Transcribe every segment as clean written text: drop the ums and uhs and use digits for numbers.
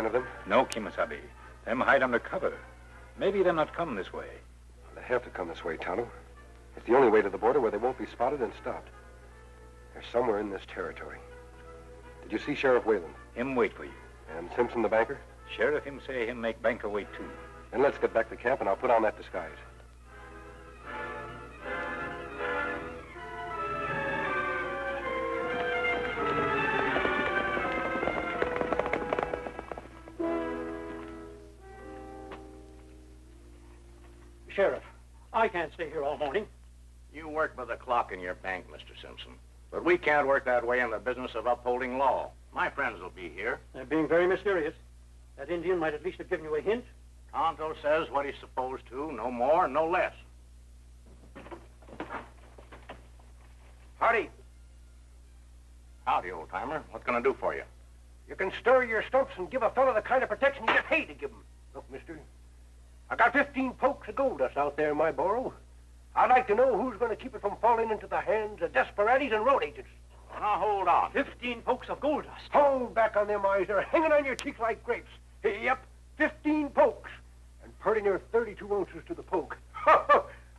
sign of them? No, Kimasabi. Them hide under cover. Maybe them not come this way. They have to come this way, Tonto. It's the only way to the border where they won't be spotted and stopped. They're somewhere in this territory. Did you see Sheriff Wayland? Him wait for you. And Simpson the banker? Sheriff him say him make banker wait too. Then let's get back to camp and I'll put on that disguise. Sheriff, I can't stay here all morning. You work by the clock in your bank, Mr. Simpson. But we can't work that way in the business of upholding law. My friends will be here. They're being very mysterious. That Indian might at least have given you a hint. Tonto says what he's supposed to, no more, no less. Howdy. Howdy, old-timer. What can I do for you? You can stir your stumps and give a fellow the kind of protection you get paid to give him. Look, mister, I got 15 pokes of gold dust out there in my burrow. I'd like to know who's going to keep it from falling into the hands of desperados and road agents. Well, now, hold on. 15 pokes of gold dust. Hold back on them eyes. They're hanging on your cheeks like grapes. Yep, 15 pokes. And pretty near 32 ounces to the poke.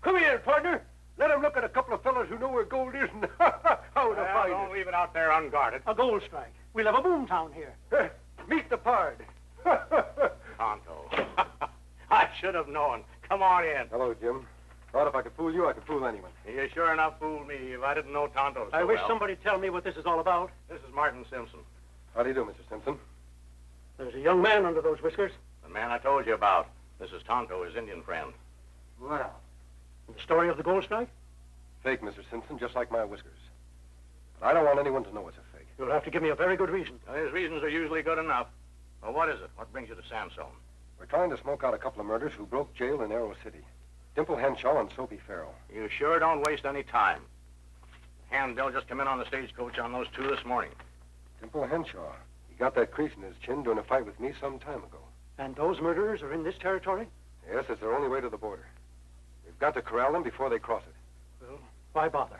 Come here, partner. Let him look at a couple of fellas who know where gold is and how to find don't it. leave it out there unguarded. A gold strike. We'll have a boom town here. Meet the pard. Tonto. I should have known. Come on in. Hello, Jim. Thought if I could fool you, I could fool anyone. You sure enough fooled me if I didn't know Tonto so I wish well. somebody'd tell me what this is all about. This is Martin Simpson, How do you do, Mr. Simpson? There's a young man under those whiskers. the man I told you about. This is Tonto, his Indian friend. Well, the story of the gold strike? Fake, Mr. Simpson, just like my whiskers. But I don't want anyone to know it's a fake. You'll have to give me a very good reason. Well, his reasons are usually good enough. Well, what is it? What brings you to Sandstone? We're trying to smoke out a couple of murders who broke jail in Arrow City. Dimple Henshaw and Toby Farrell. You sure don't waste any time. Handbill just came in on the stagecoach on those two this morning. Dimple Henshaw. He got that crease in his chin during a fight with me some time ago. And those murderers are in this territory? Yes, it's their only way to the border. We've got to corral them before they cross it. Well, why bother?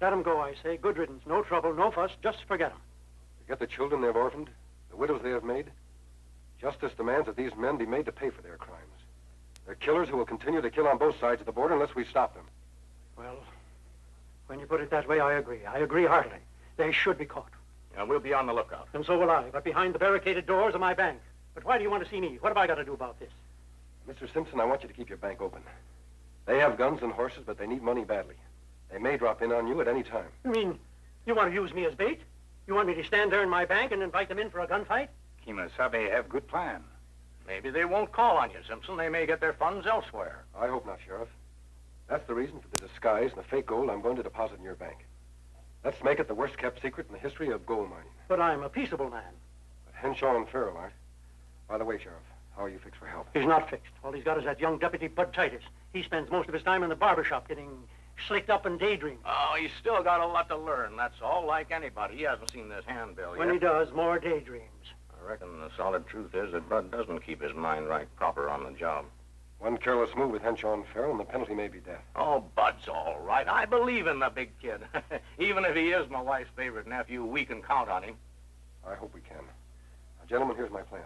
Let them go, I say. Good riddance. No trouble, no fuss. Just forget them. Forget the children they've orphaned, the widows they have made. Justice demands that these men be made to pay for their crimes. They're killers who will continue to kill on both sides of the border unless we stop them. Well, when you put it that way, I agree. I agree heartily. They should be caught. Yeah, we'll be on the lookout. And so will I, but behind the barricaded doors of my bank. But why do you want to see me? What have I got to do about this? Mr. Simpson, I want you to keep your bank open. They have guns and horses, but they need money badly. They may drop in on you at any time. You mean you want to use me as bait? You want me to stand there in my bank and invite them in for a gunfight? Kimasabi have good plan. Maybe they won't call on you, Simpson. They may get their funds elsewhere. I hope not, Sheriff. That's the reason for the disguise and the fake gold I'm going to deposit in your bank. Let's make it the worst-kept secret in the history of gold mining. But I'm a peaceable man. But Henshaw and Farrell aren't. By the way, Sheriff, how are you fixed for help? He's not fixed. All he's got is that young deputy, Bud Titus. He spends most of his time in the barber shop getting slicked up and daydreaming. Oh, he's still got a lot to learn, that's all, like anybody. He hasn't seen this handbill yet. When he does, more daydreams. I reckon the solid truth is that Bud doesn't keep his mind right proper on the job. One careless move with Henshaw and Farrell, and the penalty may be death. Oh, Bud's all right. I believe in the big kid. Even if he is my wife's favorite nephew, we can count on him. I hope we can. Now, gentlemen, here's my plan.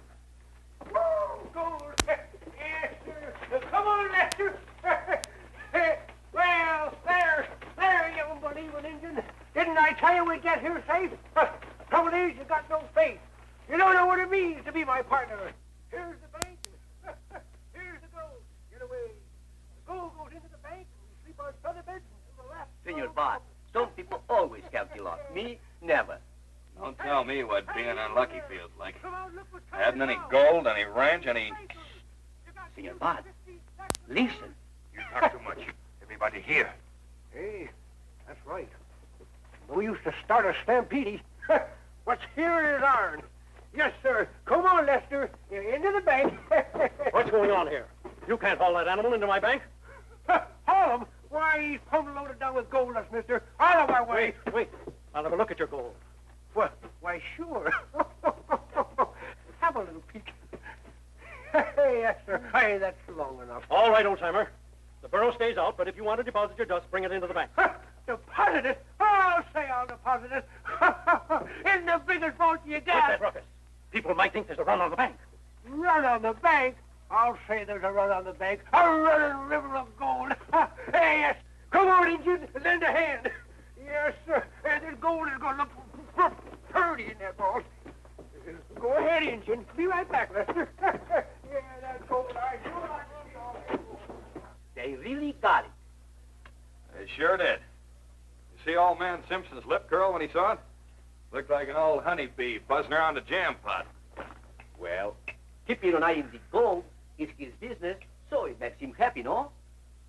Woo! Gold! Yes, sir. Come on, Lester. Well, there, you unbelieving Indian. Didn't I tell you we'd get here safe? Trouble is, you got no faith. You don't know what it means to be my partner. Here's the bank. Here's the gold. Get away. The gold goes into the bank, and we sleep on feather beds until the last... Senor Bart, some people always count you lost. Me, never. Don't tell me what being unlucky feels like. Come on, look what's I hadn't any coming gold, any ranch, any... Senor Bart, listen. You talk too much. Everybody here. Hey, that's right. No use to start a stampede. What's here is ours. Yes, sir. Come on, Lester. Into the bank. What's going on here? You can't haul that animal into my bank. Haul him? Why, he's pumped loaded down with gold dust, mister. Out of our way. Wait. I'll have a look at your gold. Why, sure. Have a little peek. Hey, yes, sir. Hey, that's long enough. All right, old-timer. The burro stays out, but if you want to deposit your dust, bring it into the bank. Deposit it? I'll say I'll deposit it. In the biggest vault you What's got. that ruckus? People might think there's a run on the bank. Run on the bank? I'll say there's a run on the bank. A running river of gold. Hey, yes. Come on, Injun. Lend a hand. Yes, sir. And this gold is going to look pretty in that vault. Go ahead, Injun. Be right back, Lester. Yeah, that's gold. I do like to see all that gold. They really got it. They sure did. You see old man Simpson's lip curl when he saw it? Looked like an old honeybee buzzing around a jam pot. Well, keeping an eye on the gold is his business, so it makes him happy, no?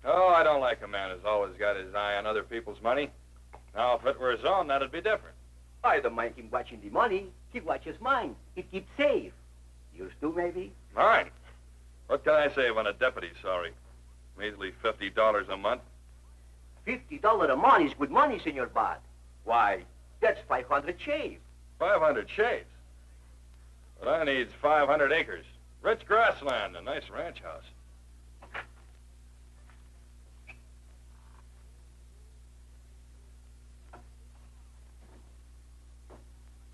Oh, I don't like a man who's always got his eye on other people's money. Now, if it were his own, that'd be different. I don't mind him watching the money. He watches mine. It keeps safe. Yours too, maybe? Mine? What can I save on a deputy's salary? Measly $50 a month. $50 a month is good money, Senor Bud. Why, that's 500 shave. 500 shaves. But I needs 500 acres. Rich grassland, a nice ranch house.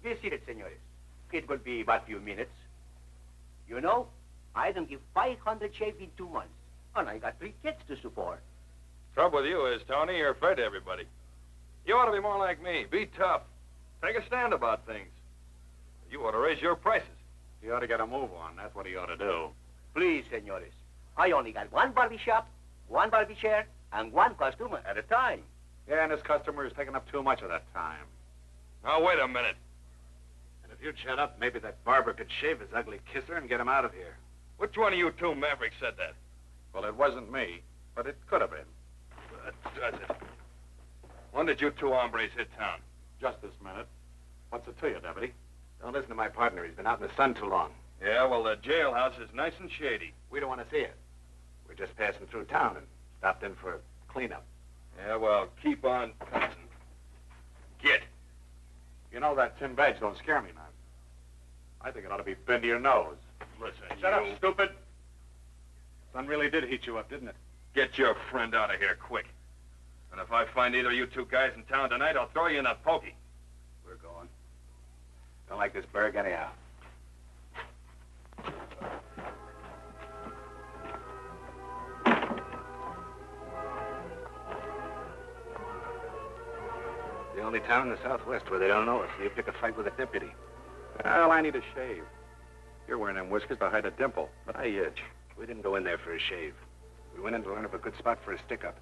Be seated, senores. It will be but a few minutes. You know, I don't give 500 shave in 2 months, and I got 3 kids to support. Trouble with you is, Tony, you're afraid of everybody. You ought to be more like me. Be tough. Take a stand about things. You ought to raise your prices. He ought to get a move on. That's what he ought to do. Please, senores. I only got 1 barber shop, 1 barber chair, and 1 customer at a time. Yeah, and his customer is taking up too much of that time. Now, wait a minute. And if you'd shut up, maybe that barber could shave his ugly kisser and get him out of here. Which one of you two mavericks said that? Well, it wasn't me, but it could have been. That does it. When did you two hombres hit town? Just this minute. What's it to you, Deputy? Don't listen to my partner. He's been out in the sun too long. Yeah, well, the jailhouse is nice and shady. We don't want to see it. We're just passing through town and stopped in for a cleanup. Yeah, well, keep on passing. Get. You know, that tin badge don't scare me, man. I think it ought to be pinned to your nose. Listen, Shut you... up, stupid. Sun really did heat you up, didn't it? Get your friend out of here, quick. And if I find either of you two guys in town tonight, I'll throw you in a pokey. We're going. Don't like this burg anyhow. The only town in the Southwest where they don't know us. You pick a fight with a deputy. Well, I need a shave. You're wearing them whiskers to hide a dimple, but I itch. We didn't go in there for a shave. We went in to learn of a good spot for a stick-up.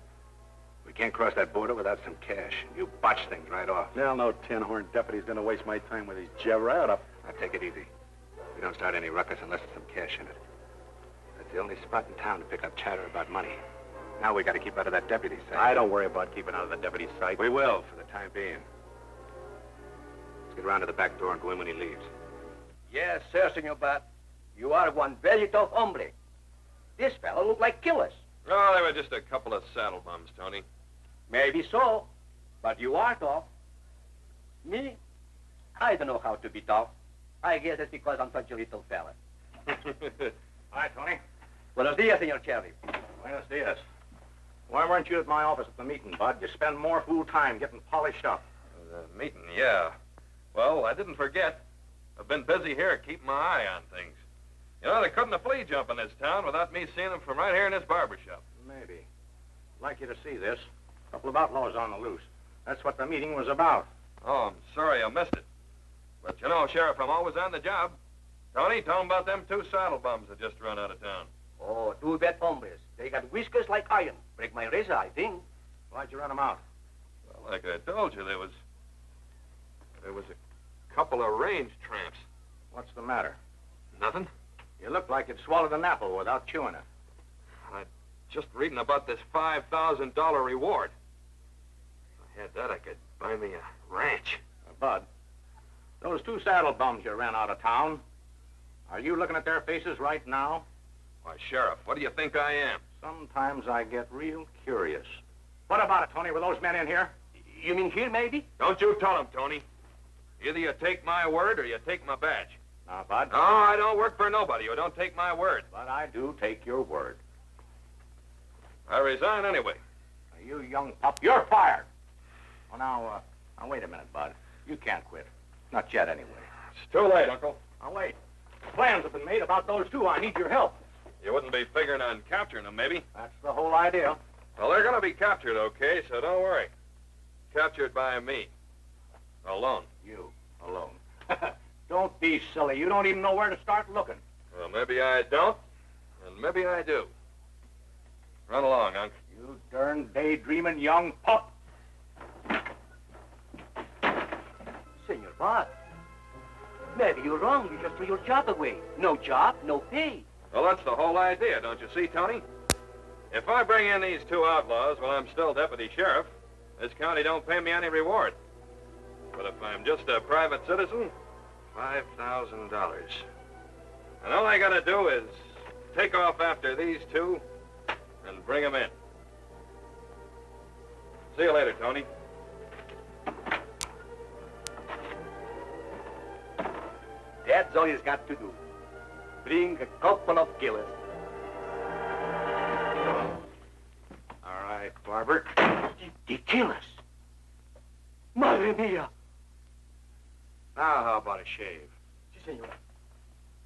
We can't cross that border without some cash. You botch things right off. Well, no tin-horn deputy's gonna waste my time with his jabber up. Now, take it easy. We don't start any ruckus unless there's some cash in it. That's the only spot in town to pick up chatter about money. Now we got to keep out of that deputy's sight. I don't worry about keeping out of the deputy's sight. We will, for the time being. Let's get around to the back door and go in when he leaves. Yes, sir, Senor Bat. You are one very tough hombre. This fellow looked like killers. No, they were just a couple of saddle bums, Tony. Maybe so, but you are tough. Me? I don't know how to be tough. I guess it's because I'm such a little fella. Hi, Tony. Buenos dias, Senor Sheriff. Buenos dias. Why weren't you at my office at the meeting, Bud? You spend more fool time getting polished up. The meeting, yeah. Well, I didn't forget. I've been busy here keeping my eye on things. You know, there couldn't a flea jump in this town without me seeing him from right here in this barber shop. Maybe. I'd like you to see this. A couple of outlaws on the loose. That's what the meeting was about. Oh, I'm sorry I missed it. But you know, Sheriff, I'm always on the job. Tony, tell him about them 2 saddle bums that just run out of town. Oh, 2 bad hombres. They got whiskers like iron. Break my razor, I think. Why'd you run them out? Well, like I told you, there was a couple of range tramps. What's the matter? Nothing. You look like you'd swallowed an apple without chewing it. I'm just reading about this $5,000 reward. If I had that, I could buy me a ranch. Bud, those 2 saddle bums you ran out of town, are you looking at their faces right now? Why, Sheriff, what do you think I am? Sometimes I get real curious. What about it, Tony? Were those men in here? You mean here, maybe? Don't you tell him, Tony. Either you take my word or you take my badge. Now, Bud. No, I don't work for nobody who don't take my word. But I do take your word. I resign anyway. Now, you young pup, you're fired. Well, now, wait a minute, Bud. You can't quit. Not yet, anyway. It's too late, Uncle. Now, wait. Plans have been made about those two. I need your help. You wouldn't be figuring on capturing them, maybe? That's the whole idea. Well, they're going to be captured, okay, so don't worry. Captured by me. Alone. You, alone. Don't be silly. You don't even know where to start looking. Well, maybe I don't, and maybe I do. Run along, Unc. You darn daydreaming young pup. Senor Bob, maybe you're wrong. You just threw your job away. No job, no pay. Well, that's the whole idea, don't you see, Tony? If I bring in these two outlaws while I'm still deputy sheriff, this county don't pay me any reward. But if I'm just a private citizen, $5,000. And all I gotta do is take off after these two and bring them in. See you later, Tony. That's all he's got to do. Bring a couple of killers. All right, Barber. The killers? Madre mia! Now, how about a shave? Si, senor.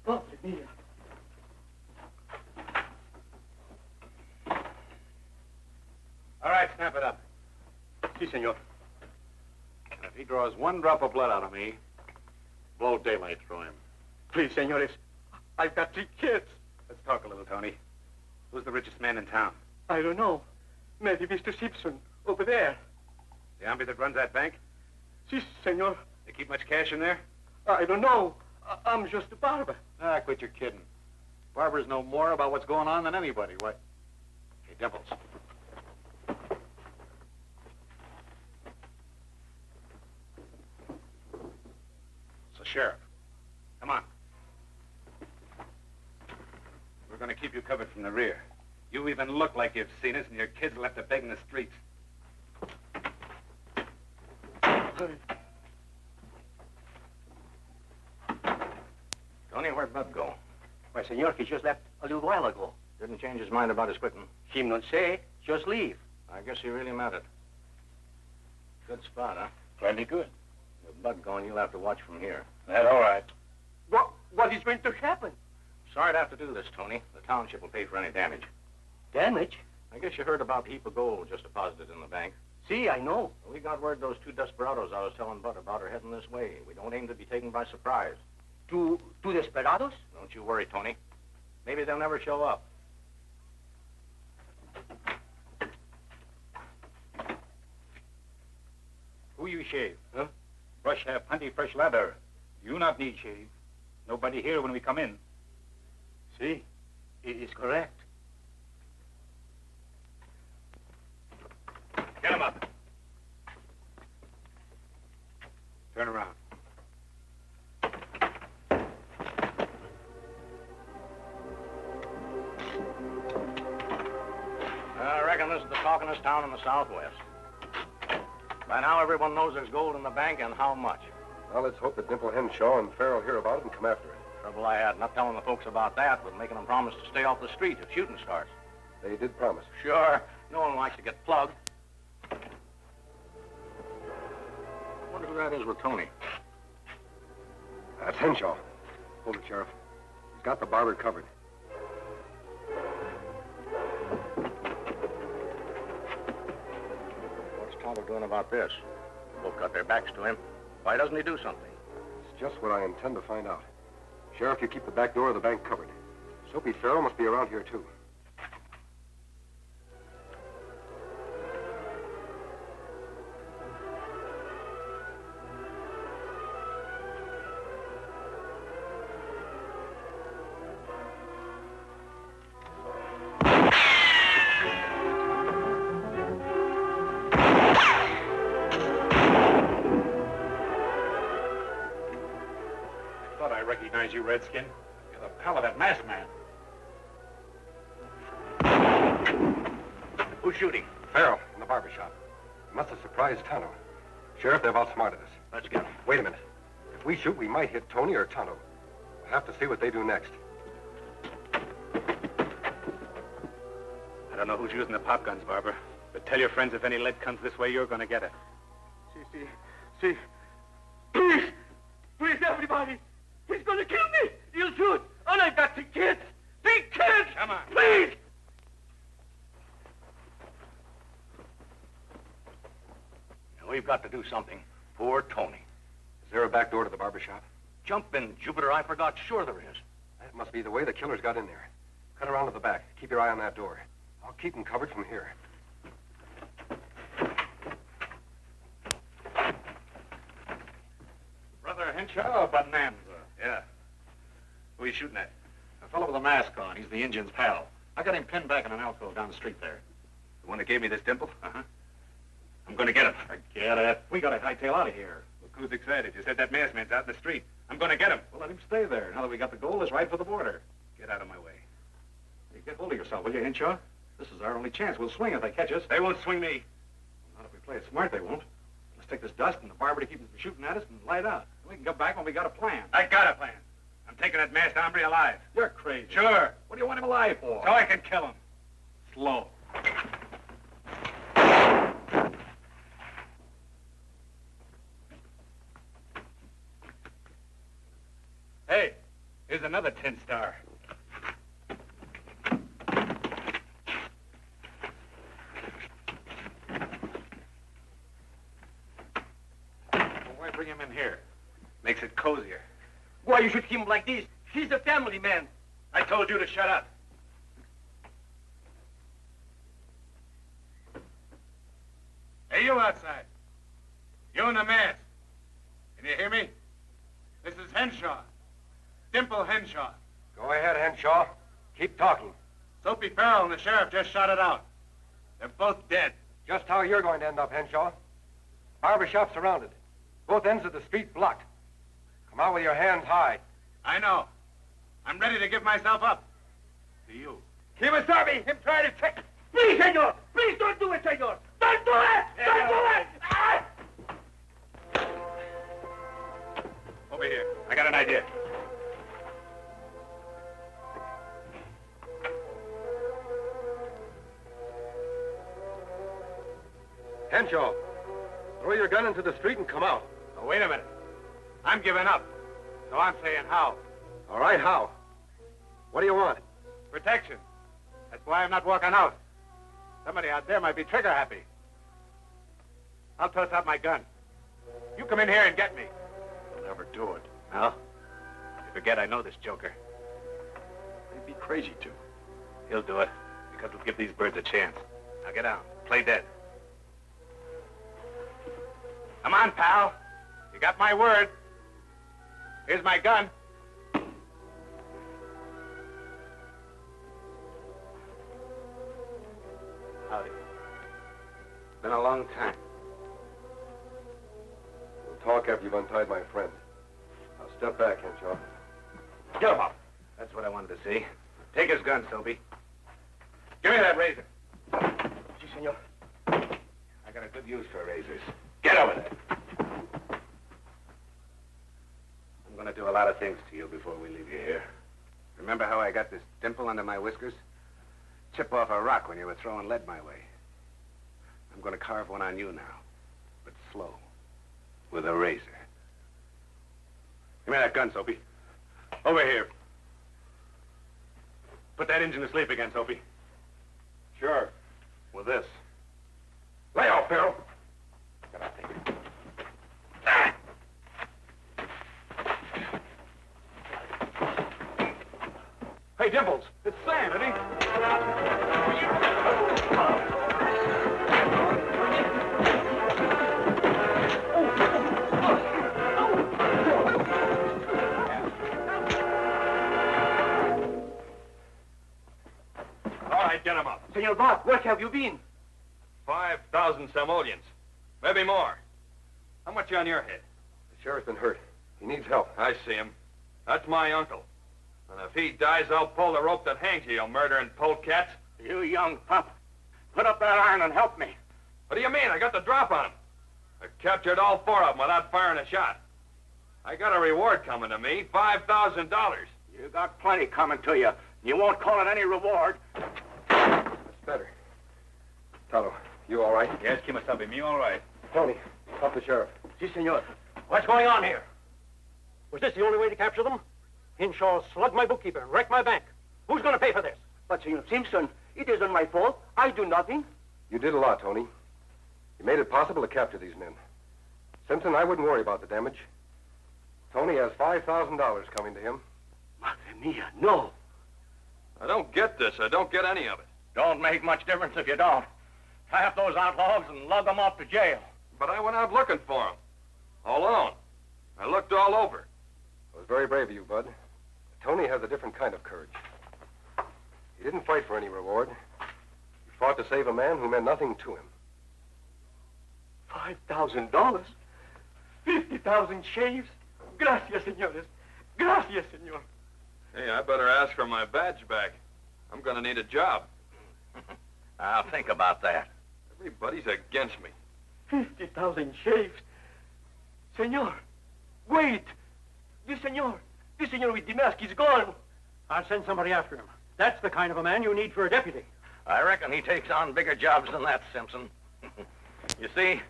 Madre mia. All right, snap it up. Si, senor. And if he draws one drop of blood out of me, blow daylight through him. Please, senores. I've got 3 kids. Let's talk a little, Tony. Who's the richest man in town? I don't know. Maybe Mr. Simpson, over there. The hombre that runs that bank? Si, senor. They keep much cash in there? I don't know. I'm just a barber. Ah, quit your kidding. Barbers know more about what's going on than anybody. What? Hey, Dimples. So, Sheriff, come on. We're going to keep you covered from the rear. You even look like you've seen us, and your kids left to beg in the streets. Tony, where'd Bud go? Why, senor, he just left a little while ago. Didn't change his mind about his quitting. Him not say, just leave. I guess he really meant it. Good spot, huh? Plenty good. With Bud going, you'll have to watch from here. That all right. What is going to happen? Sorry to have to do this, Tony. The township will pay for any damage. Damage? I guess you heard about the heap of gold just deposited in the bank. See, I know. We got word those 2 desperados I was telling Bud about are heading this way. We don't aim to be taken by surprise. Two desperados? Don't you worry, Tony. Maybe they'll never show up. Who you shave? Huh? Brush have plenty fresh leather. You not need shave. Nobody here when we come in. See, it is correct. Get him up. Turn around. I reckon this is the talkingest town in the Southwest. By now, everyone knows there's gold in the bank and how much. Well, let's hope that Dimple, Henshaw, and Farrell hear about it and come after it. Trouble I had not telling the folks about that was making them promise to stay off the street if shooting starts. They did promise. Sure. No one likes to get plugged. I wonder who that is with Tony. That's Henshaw. Hold it, Sheriff. He's got the barber covered. What's Tonto doing about this? Both got their backs to him. Why doesn't he do something? It's just what I intend to find out. Sheriff, you keep the back door of the bank covered. Soapy Farrell must be around here, too. I recognize you, Redskin. You're the pal of that masked man. Who's shooting? Farrell, in the barber shop. He must have surprised Tonto. Sheriff, they've outsmarted us. Let's get him. Wait a minute. If we shoot, we might hit Tony or Tonto. We'll have to see what they do next. I don't know who's using the pop guns, Barber, but tell your friends if any lead comes this way, you're going to get it. See. Please, everybody. He's going to kill me. He'll shoot. And I've got 3 kids. 3 kids! Come on. Please! We've got to do something. Poor Tony. Is there a back door to the barber shop? Jump in, Jupiter. I forgot. Sure there is. That must be the way the killers got in there. Cut around to the back. Keep your eye on that door. I'll keep them covered from here. Brother Henshaw, Bonanza. Yeah. Who are you shooting at? A fellow with a mask on. He's the Indian's pal. I got him pinned back in an alcove down the street there. The one that gave me this dimple? Uh-huh. I'm going to get him. Forget it. We got to hightail out of here. Look who's excited. You said that masked man's out in the street. I'm going to get him. Well, let him stay there. Now that we got the gold, let's ride for the border. Get out of my way. Hey, get hold of yourself, will you, Henshaw? This is our only chance. We'll swing if they catch us. They won't swing me. Well, not if we play it smart, they won't. Let's take this dust and the barber to keep them from shooting at us and light out. We can get back when we got a plan. I got a plan. I'm taking that masked hombre alive. You're crazy. Sure. What do you want him alive for? So I can kill him. Slow. Hey, here's another 10-star. Well, why bring him in here? Makes it cozier. Why you should keep him like this? He's a family man. I told you to shut up. Hey, you outside. You in the mask. Can you hear me? This is Henshaw. Dimple Henshaw. Go ahead, Henshaw. Keep talking. Soapy Farrell and the sheriff just shot it out. They're both dead. Just how you're going to end up, Henshaw. Barber shop surrounded. Both ends of the street blocked. Come out with your hands high. I know. I'm ready to give myself up. To you. He was sorry. Him trying to take... Please, senor. Please don't do it, senor. Don't do it. Don't do it. Ah! Over here. I got an idea. Henshaw, throw your gun into the street and come out. Oh, wait a minute. I'm giving up. So I'm saying how. All right, how? What do you want? Protection. That's why I'm not walking out. Somebody out there might be trigger happy. I'll toss out my gun. You come in here and get me. You'll never do it. No? You forget I know this joker. He'd be crazy to. He'll do it, because we'll give these birds a chance. Now get down. Play dead. Come on, pal. You got my word. Here's my gun. Howdy. Been a long time. We'll talk after you've untied my friend. Now step back, Henshaw. Get him up. That's what I wanted to see. Take his gun, Toby. Give me that razor. Si, senor. I got a good use for razors. Get over there. I'm going to do a lot of things to you before we leave you here. Remember how I got this dimple under my whiskers? Chip off a rock when you were throwing lead my way. I'm going to carve one on you now, but slow, with a razor. Give me that gun, Soapy. Over here. Put that engine to sleep again, Soapy. Sure. With this. Lay off, Farrell. Get out there. Hey, Dimples, it's Sam, isn't he? All right, get him up. Senor Bob, where have you been? 5,000 simoleons. Maybe more. How much on your head? The sheriff's been hurt. He needs help. I see him. That's my uncle. And if he dies, I'll pull the rope that hangs you, you murdering polecats. You young pup. Put up that iron and help me. What do you mean? I got the drop on him. I captured all 4 of them without firing a shot. I got a reward coming to me, $5,000. You got plenty coming to you. You won't call it any reward. That's better. Tonto, you all right? Yes, Kimasabi, me all right. Tony, help the sheriff. Si, senor. What's going on here? Was this the only way to capture them? Henshaw slugged my bookkeeper and wrecked my bank. Who's going to pay for this? But, Senor Simpson, it isn't my fault. I do nothing. You did a lot, Tony. You made it possible to capture these men. Simpson, I wouldn't worry about the damage. Tony has $5,000 coming to him. Madre mia, no. I don't get this. I don't get any of it. Don't make much difference if you don't. Trap those outlaws and lug them off to jail. But I went out looking for them. Alone. I looked all over. It was very brave of you, Bud. Tony has a different kind of courage. He didn't fight for any reward. He fought to save a man who meant nothing to him. $5,000? 50,000 shaves? Gracias, senores. Gracias, senor. Hey, I better ask for my badge back. I'm going to need a job. I'll think about that. Everybody's against me. 50,000 shaves? Senor, wait. This senor with the mask is gone. I'll send somebody after him. That's the kind of a man you need for a deputy. I reckon he takes on bigger jobs than that, Simpson. You see,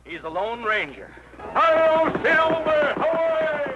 he's a Lone Ranger. Hi-yo, Silver! Away!